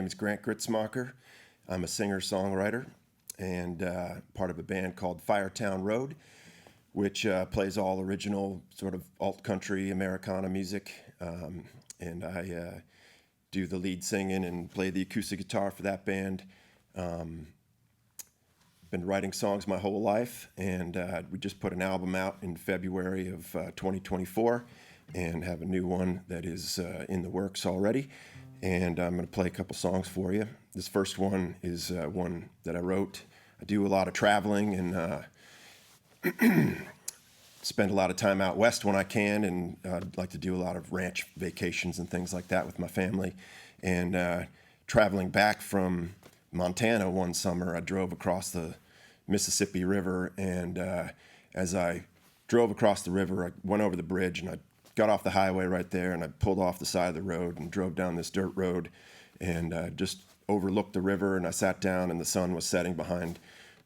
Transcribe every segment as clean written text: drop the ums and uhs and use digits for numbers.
name is Gritzmacher. I'm a singer-songwriter and part of a band called Firetown Road, which plays all original sort of alt-country Americana music. And I do the lead singing and play the acoustic guitar for that band. Been writing songs my whole life, and we just put an album out in February of 2024 and have a new one that is in the works already. And I'm going to play a couple songs for you. This first one is one that I wrote. I do a lot of traveling and spend a lot of time out west when I can, and I'd like to do a lot of ranch vacations and things like that with my family. And traveling back from Montana one summer, I drove across the Mississippi River, and as I drove across the river, I went over the bridge and I got off the highway right there, and I pulled off the side of the road and drove down this dirt road and just overlooked the river, and I sat down and the sun was setting behind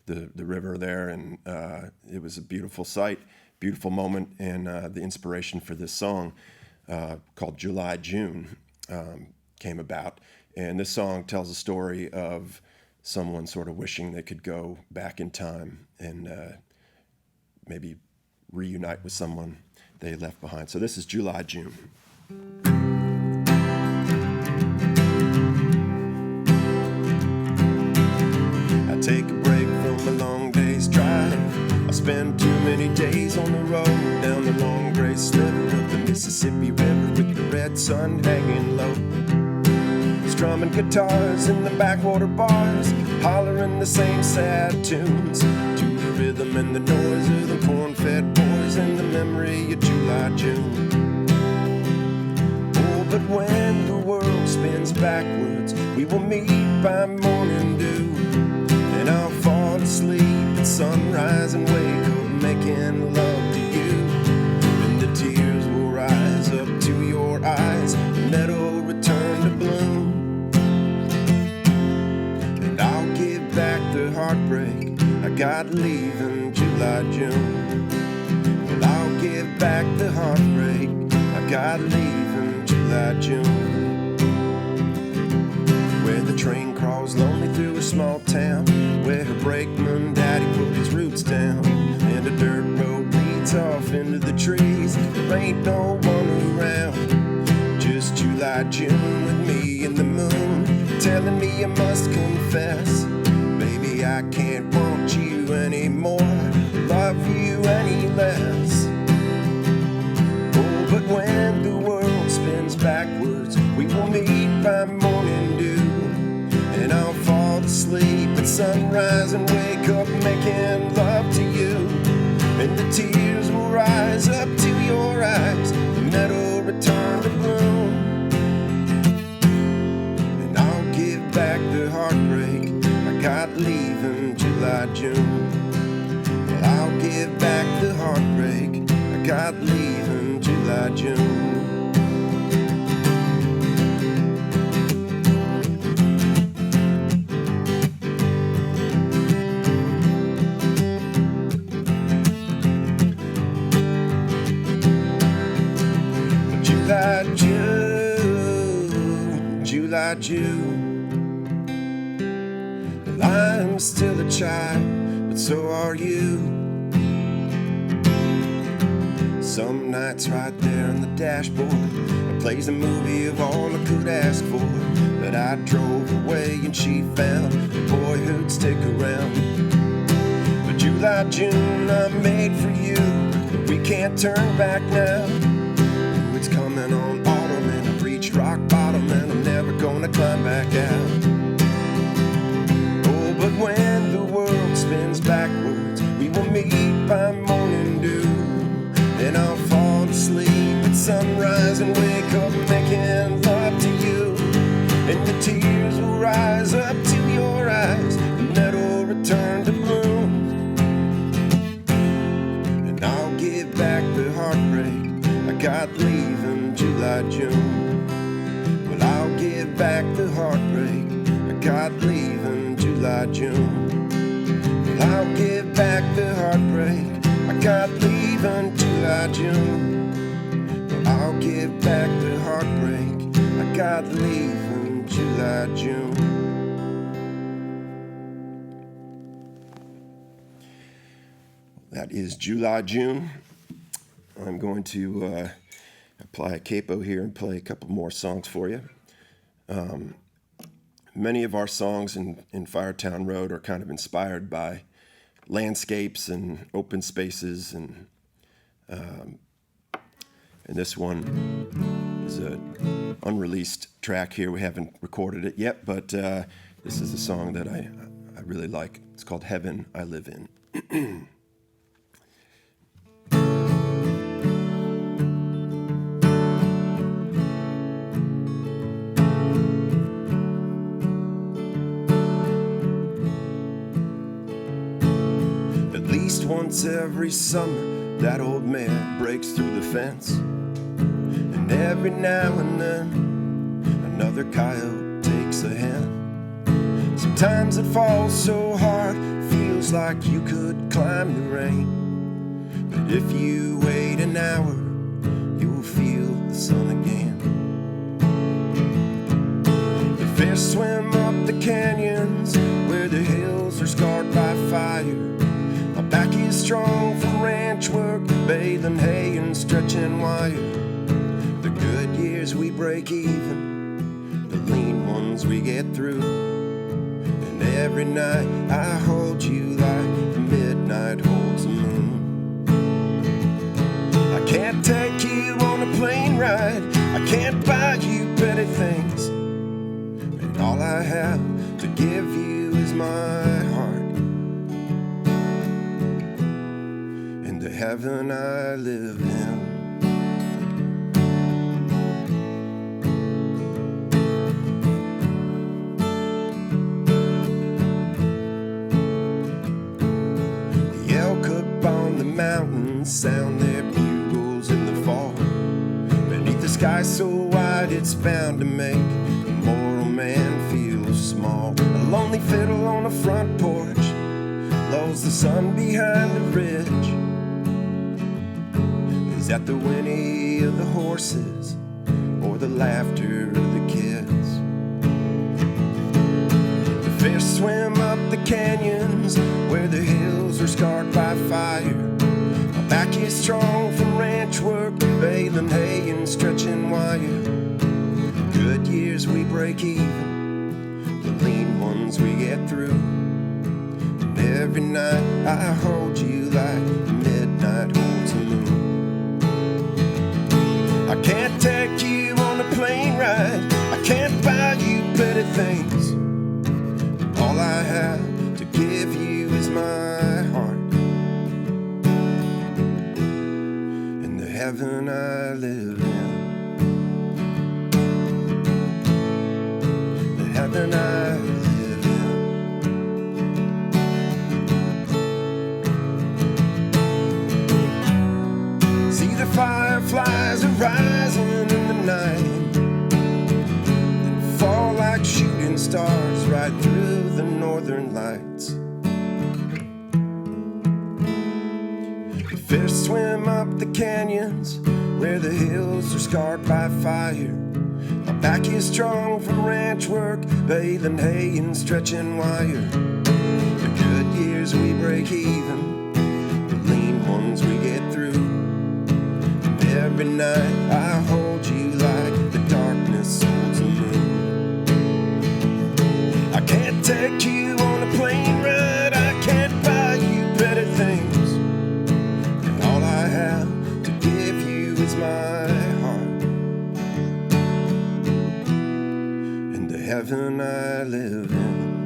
the river there, and it was a beautiful sight, beautiful moment, and the inspiration for this song called July June came about. And this song tells a story of someone sort of wishing they could go back in time and maybe reunite with someone they left behind. So this is July June. I take a break from a long day's drive. I spend too many days on the road, down the long gray sliver of the Mississippi River with the red sun hanging low. Strumming guitars in the backwater bars, hollering the same sad tunes to the rhythm and the noise of the corn-fed boys and the memory of July June. Oh, but when the world spins backwards, we will meet by morning dew, and I'll fall asleep at sunrise and wake up making love to you, and the tears will rise up to your eyes, the meadow return to bloom. The heartbreak I got leaving July June. Well, I'll give back the heartbreak I got leaving July June. Where the train crawls lonely through a small town, where her brakeman daddy put his roots down, and a dirt road leads off into the trees. There ain't no one around, just July June with me and the moon telling me I must confess, I can't want you anymore, love you any less. Oh, but when the world spins backwards, we will meet by morning dew, and I'll fall asleep at sunrise and wake up making love to you, and the tears will rise up to your eyes, the meadow return to bloom, and I'll give back the heartbreak I got leaving July June. Well, I'll give back the heartbreak I got leaving July June. July June, July June. I'm still a child, but so are you. Some nights right there on the dashboard, it plays a movie of all I could ask for. But I drove away and she found a boy who'd stick around. But July, June, I'm made for you. We can't turn back now. It's coming on autumn and I've reached rock bottom and I'm never gonna climb back out. But when the world spins backwards, we will meet by morning dew, and I'll fall asleep at sunrise and wake up making love to you, and the tears will rise up to your eyes, the meadow return to bloom, and I'll give back the heartbreak I got leaving July June. Well, I'll give back the heartbreak I got leaving July June. Well, I'll give back the heartbreak I got leaving July June. Well, I'll give back the heartbreak I got leaving July, June. That is July, June. I'm going to apply a capo here and play a couple more songs for you. Many of our songs in Firetown Road are kind of inspired by landscapes and open spaces, and this one is an unreleased track here. We haven't recorded it yet, but this is a song that I really like. It's called Heaven I Live In. Once every summer, that old man breaks through the fence, and every now and then another coyote takes a hen. Sometimes it falls so hard, feels like you could climb the rain, but if you wait an hour, you will feel the sun again. The fish swim up the canyons where the hills are scarred by fire. My back is strong from ranch work, baling hay and stretching wire. The good years we break even, the lean ones we get through. And every night I hold you like the midnight holds the moon. I can't take you on a plane ride, I can't buy you pretty things, and all I have to give you is my heart. The heaven I live in. The elk up on the mountains sound their bugles in the fall. Beneath the sky so wide it's bound to make a mortal man feel small. A lonely fiddle on a front porch lulls the sun behind the ridge. Is that the whinny of the horses or the laughter of the kids? The fish swim up the canyons where the hills are scarred by fire. My back is strong from ranch work, baling hay and stretching wire. Good years we break even, the lean ones we get through. And every night I hold you like midnight holds the moon. I can't take you on a plane ride, I can't buy you pretty things. All I have to give you is my heart, and the heaven I live in. The heaven I live in. See the fireflies are rising in the night and fall like shooting stars right through the northern lights. The fish swim up the canyons where the hills are scarred by fire. My back is strong from ranch work, baling hay and stretching wire. The good years we break even, the lean ones we get through. Every night I hold you like the darkness holds the moon. I can't take you on a plane ride, I can't buy you pretty things, and all I have to give you is my heart, and the heaven I live in.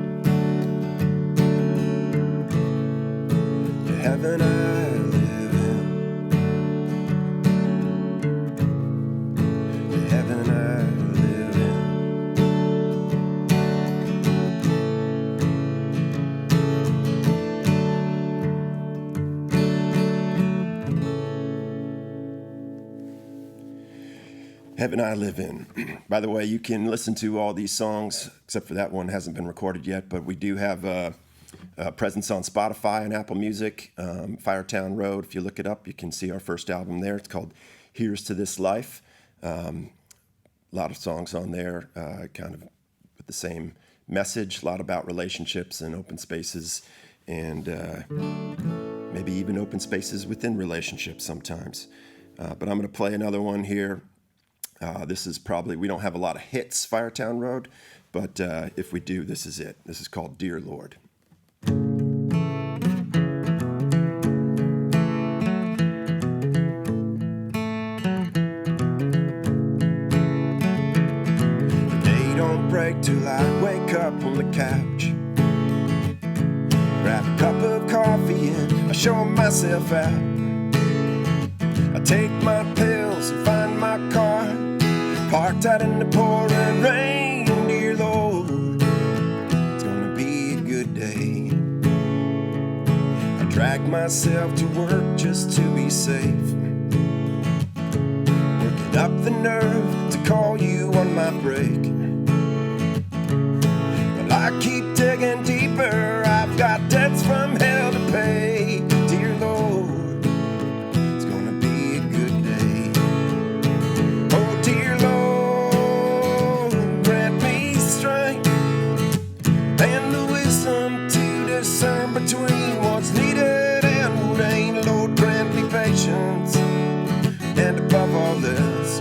The heaven I live in. Heaven I live in. Heaven I Live In. By the way, you can listen to all these songs, except for that one hasn't been recorded yet, but we do have a presence on Spotify and Apple Music. Firetown Road, if you look it up, you can see our first album there. It's called Here's to This Life. A lot of songs on there, kind of the same message, a lot about relationships and open spaces, and maybe even open spaces within relationships sometimes. But I'm going to play another one here. This is probably, we don't have a lot of hits, Firetown Road, but if we do, this is it. This is called Dear Lord. Break till I wake up on the couch, grab a cup of coffee and I show myself out. I take my pills and find my car parked out in the pouring rain. Dear Lord, it's gonna be a good day. I drag myself to work just to be safe, working up the nerve to call you on my break. I keep digging deeper, I've got debts from hell to pay. Dear Lord, it's gonna be a good day. Oh, dear Lord, grant me strength and the wisdom to discern between what's needed and what ain't. Lord, grant me patience, and above all this,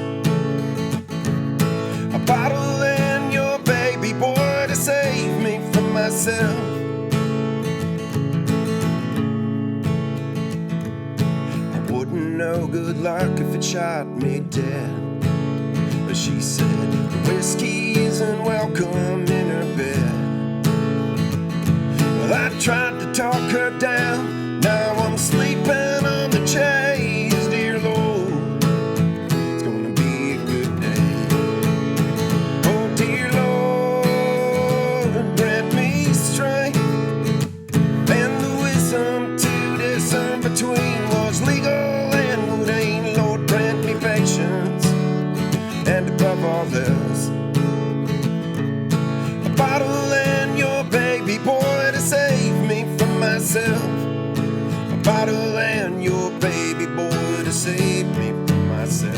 a bottle and your baby boy to save me from myself. I wouldn't know good luck if it shot me dead, but she said the whiskey isn't welcome in her bed. Well, I tried to talk her down, now I'm sleeping on the chase. Dear Lord, it's gonna be a good day. Oh, dear Lord, grant me strength and the wisdom to discern between what's legal and what ain't. Lord, grant me patience, and above all else, a bottle and your baby boy to save me from myself. A bottle and your baby boy to save me from myself.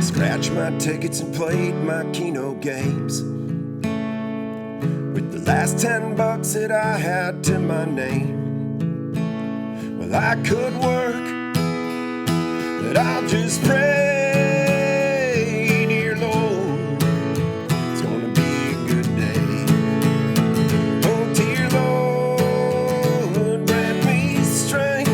Scratched my tickets and played my Keno games with the last $10 that I had to my name. Well, I could work, but I'll just pray. Dear Lord, it's gonna be a good day. Oh, dear Lord, grant me strength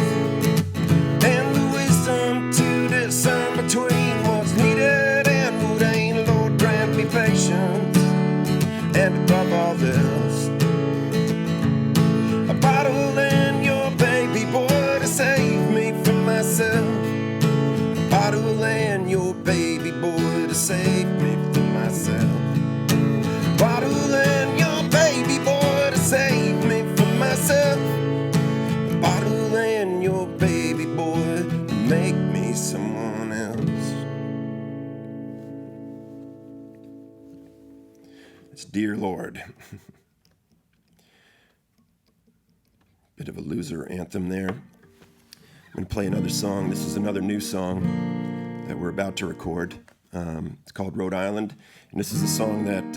and the wisdom to discern between what's needed and what ain't. Lord, grant me patience, and above all this, a bottle and your baby boy to save me from myself. A bottle and your baby boy to save me from myself. Bottle and your baby boy to save me from myself. A bottle and your baby boy to make me someone else. It's Dear Lord. Bit of a loser anthem there. I'm going to play another song. This is another new song that we're about to record. It's called Rhode Island, and this is a song that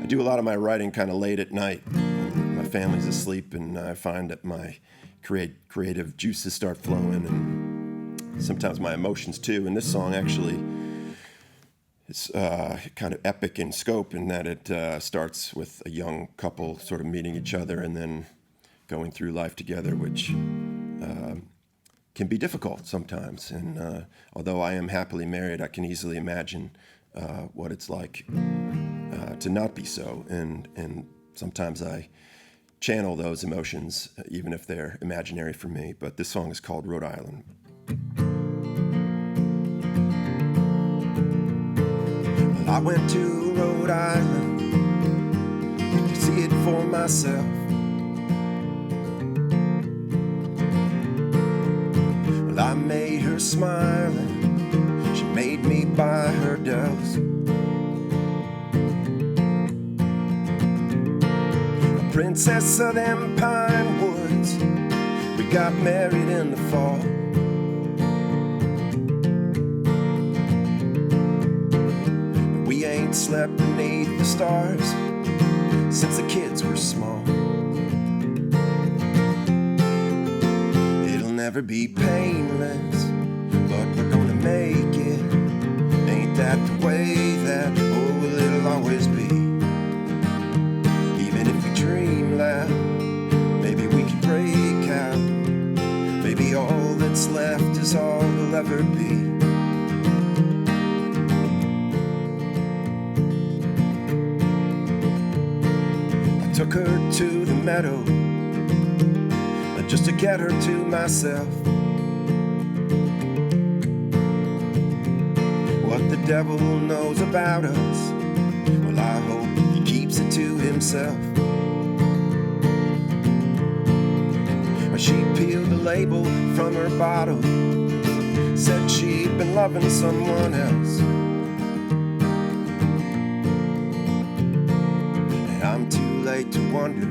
I do a lot of my writing kind of late at night. My family's asleep, and I find that my creative juices start flowing, and sometimes my emotions too. And this song actually is kind of epic in scope in that it starts with a young couple sort of meeting each other and then going through life together, which can be difficult sometimes. And although I am happily married, I can easily imagine what it's like to not be so. And sometimes I channel those emotions, even if they're imaginary for me. But this song is called Rhode Island. Well, I went to Rhode Island to see it for myself. Well, I made her smile and she made me buy her doves. A princess of them pine woods, we got married in the fall. But we ain't slept beneath the stars since the kids were small. It'll never be painless, but we're gonna make it. Ain't that the way that, oh, well, it'll always be. Even if we dream loud, maybe we can break out. Maybe all that's left is all we'll ever be. I took her to the meadow just to get her to myself. What the devil knows about us, well, I hope he keeps it to himself. She peeled the label from her bottle, said she'd been loving someone else. And I'm too late to wonder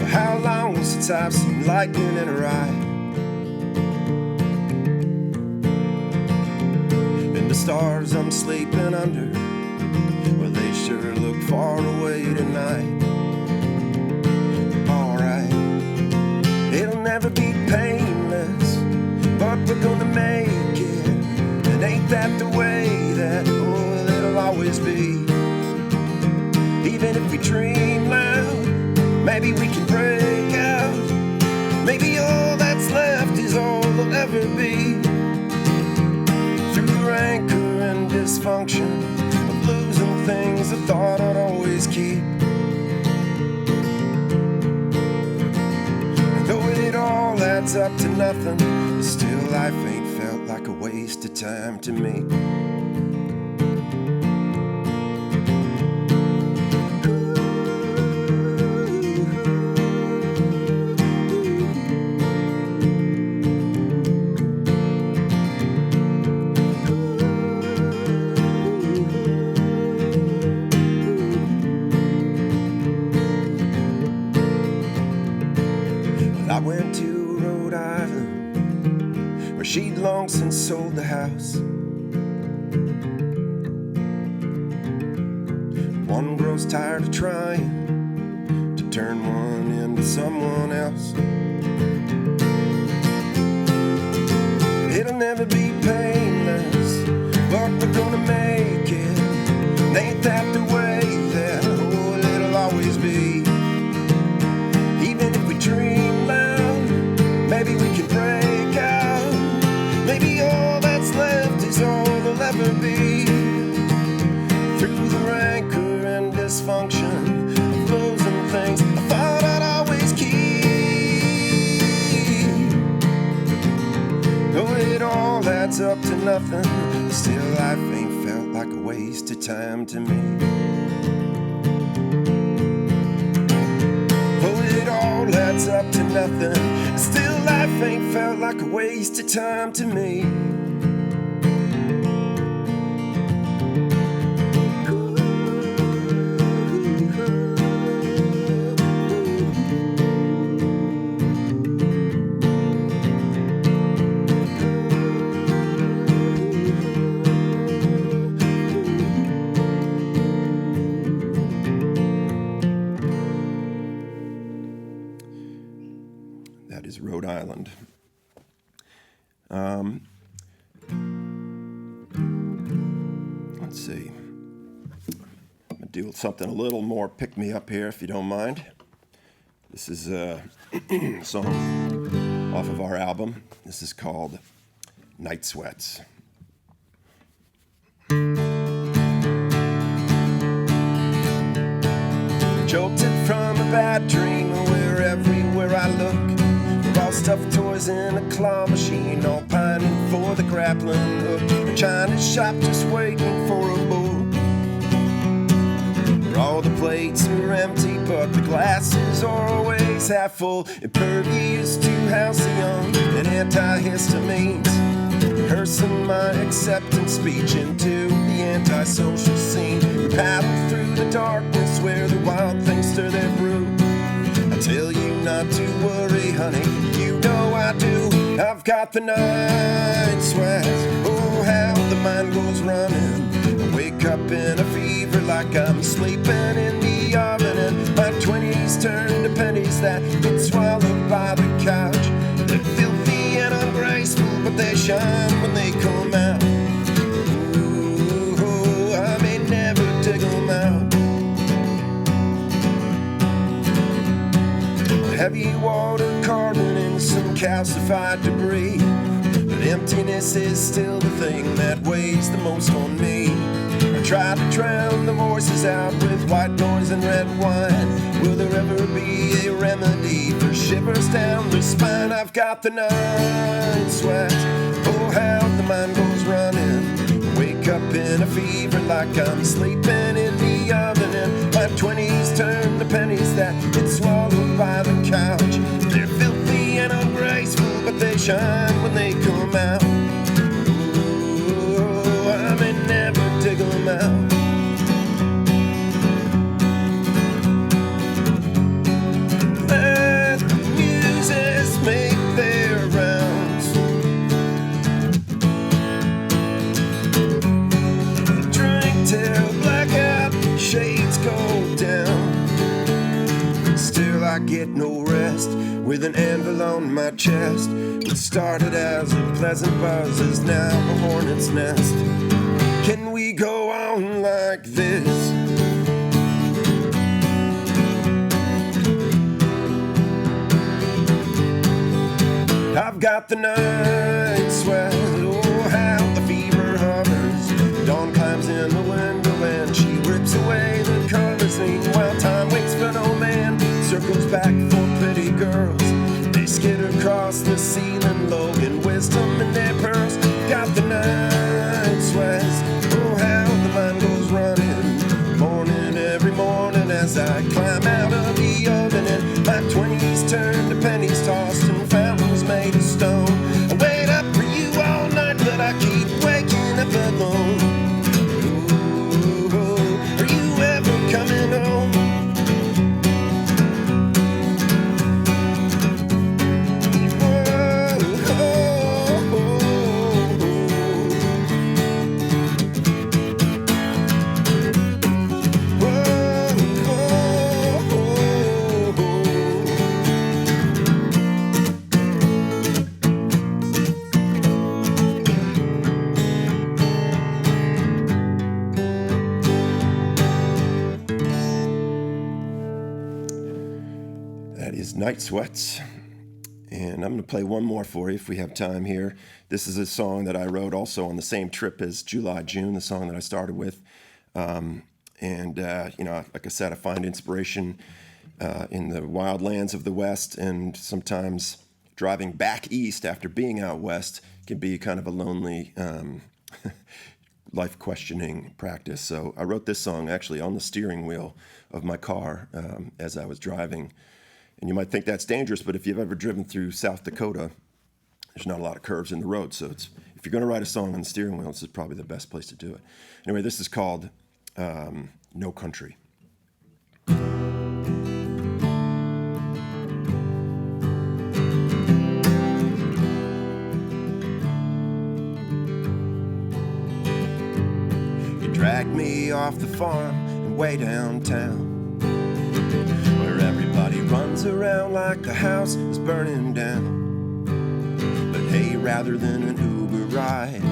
how long since I've seen lightning in her eye. And the stars I'm sleeping under, well, they sure look far away tonight. Alright, it'll never be painless, but we're gonna make it. And ain't that the way that, oh, it'll always be. Even if we dream loud, maybe we can break out. Maybe all that's left is all there'll ever be. Through the rancor and dysfunction of losing things I thought I'd always keep. And though it all adds up to nothing, still life ain't felt like a waste of time to me. I went to Rhode Island, where she'd long since sold the house. One grows tired of trying to turn one into someone else. It'll never be painless, but we're gonna make it. And ain't that the way that, oh, it'll always be. Even if we dream loud, maybe we can break out. Maybe all that's left is all there'll ever be. Through the rancor and dysfunction of losing things I thought I'd always keep. Though it all adds up to nothing, still life ain't felt like a waste of time to me. All adds up to nothing, still life ain't felt like a waste of time to me. That is Rhode Island. Let's see. I'm going to do something a little more pick-me-up here, if you don't mind. This is a song off of our album. This is called Night Sweats. jolted from a bad dream where everywhere I look, we're all stuffed toys in a claw machine, all pining for the grappling hook. A China shop just waiting for a book. Where all the plates are empty, but the glasses are always half full. Impervious to halcyon and antihistamines, rehearsing my acceptance speech into the antisocial scene. We paddle through the darkness where the wild things stir their brew. I tell you not to worry, honey, you know I do. I've got the night sweats, oh how the mind goes running. I wake up in a fever like I'm sleeping in the oven, and my 20s turn to pennies that get swallowed by the couch. They're filthy and ungraceful, but they shine when they come out. Ooh, I may never dig them out. Heavy water carbon and some calcified debris, but emptiness is still the thing that weighs the most on me. I tried to drown the voices out with white noise and red wine. Will there ever be a remedy for shivers down the spine? I've got the night sweat, oh how the mind goes running. Wake up in a fever like I'm sleeping in the oven, and my 20s turn to pennies that get swallowed by the couch. They're filthy and ungraceful, but they shine when they come out. Ooh, I may never dig them out. Let the muses make their rounds. Drink till blackout shades go down. Still I get no rest with an anvil on my chest. What started as a pleasant buzz is now a hornet's nest. Can we go on like this? I've got the night sweat, oh how the fever hovers. Dawn climbs in the window and she rips away the covers. Meanwhile time waits for no man, circles back for pretty girls. They skitter across the ceiling, loading wisdom in their pearls. Got the night sweats, oh how the mind goes running. Morning every morning as I climb out of the oven, and my 20s turn to pennies tossed in fountains made of stone. I wait up for you all night, but I keep waking up alone. Ooh, are you ever coming home? Night Sweats, and I'm going to play one more for you if we have time here. This is a song that I wrote also on the same trip as July June, the song that I started with. You know, like I said, I find inspiration in the wild lands of the West, and sometimes driving back east after being out west can be kind of a lonely, life-questioning practice. So I wrote this song actually on the steering wheel of my car as I was driving. And you might think that's dangerous, but if you've ever driven through South Dakota, there's not a lot of curves in the road. So if you're going to write a song on the steering wheel, this is probably the best place to do it. Anyway, this is called No Country. You dragged me off the farm and way downtown, where everybody runs around like the house is burning down. But hey, rather than an Uber ride,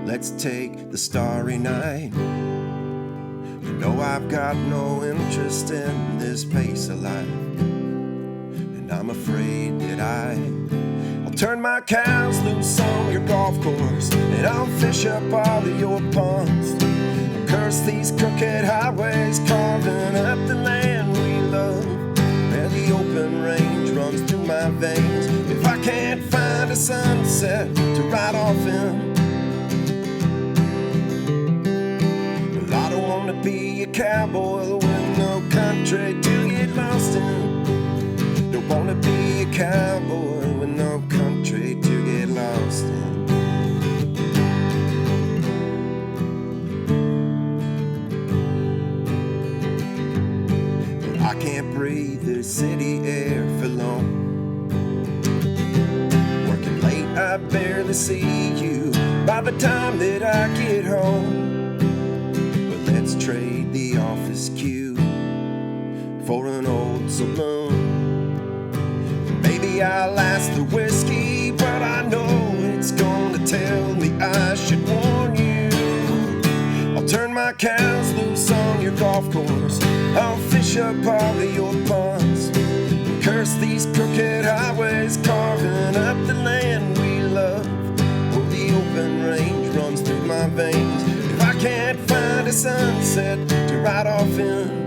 let's take the Starry Night. You know I've got no interest in this pace of life, and I'm afraid that I'll turn my cows loose on your golf course, and I'll fish up all of your ponds. I'll curse these crooked highways carving up the land we a sunset to ride off in. Well, I don't want to be a cowboy with no country to get lost in. Don't want to be a cowboy with no country to get lost in. I can't breathe the city air for long. Working late, I barely see you by the time that I get home. But let's trade the office cue for an old saloon. Maybe I'll ask the whiskey, but I know it's gonna tell me I should warn you. I'll turn my cows loose on your golf course. I'll fish up all of your ponds and curse these crooked highways carving up the land we love. Oh, the open range runs through my veins. If I can't find a sunset to ride off in,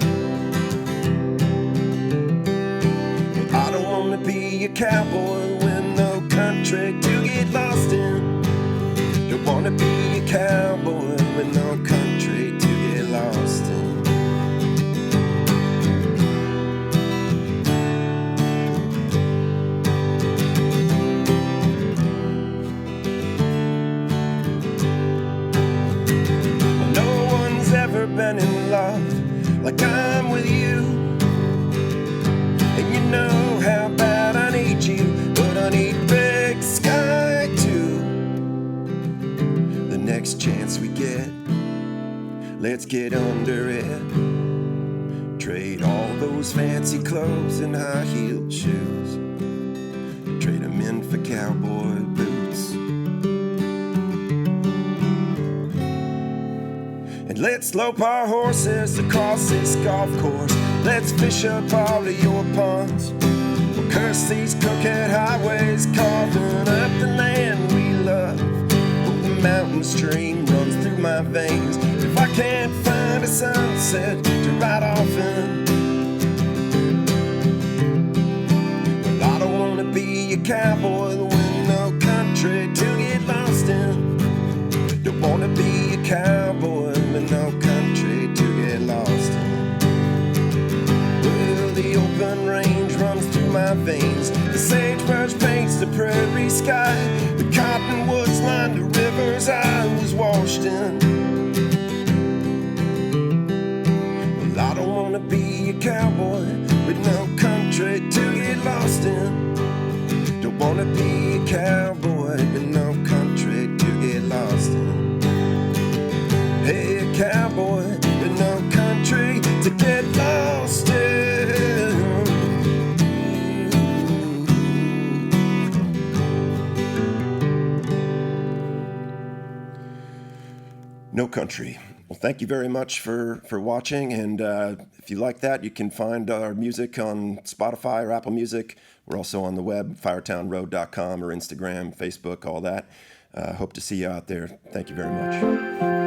well, I don't want to be a cowboy with no country to get lost in. Don't want to be a cowboy with no country to get lost in. Well, no one's ever been in love like I'm with you. And you know how bad I need you, but I need big sky too. The next chance we get, let's get under it. Trade all those fancy clothes and high-heeled shoes. Trade them in for cowboy boots. And let's slope our horses across this golf course. Let's fish up all of your ponds. We'll curse these crooked highways carving up the land we love. Oh, the mountain stream runs through my veins. If I can't find a sunset to ride off in, well, I don't want to be a cowboy with no country to get lost in. Don't want to be a cowboy with no country to get lost in. Well, the open range runs through my veins. The sagebrush paints the prairie sky. The cottonwoods line the rivers I was washed in. I don't want to be a cowboy with no country to get lost in. Don't want to be a cowboy with no country to get lost in. Hey, a cowboy with no country to get lost in. No country. Well, thank you very much for watching, and if you like that, you can find our music on Spotify or Apple Music. We're also on the web, firetownroad.com, or Instagram, Facebook, all that. Hope to see you out there. Thank you very much.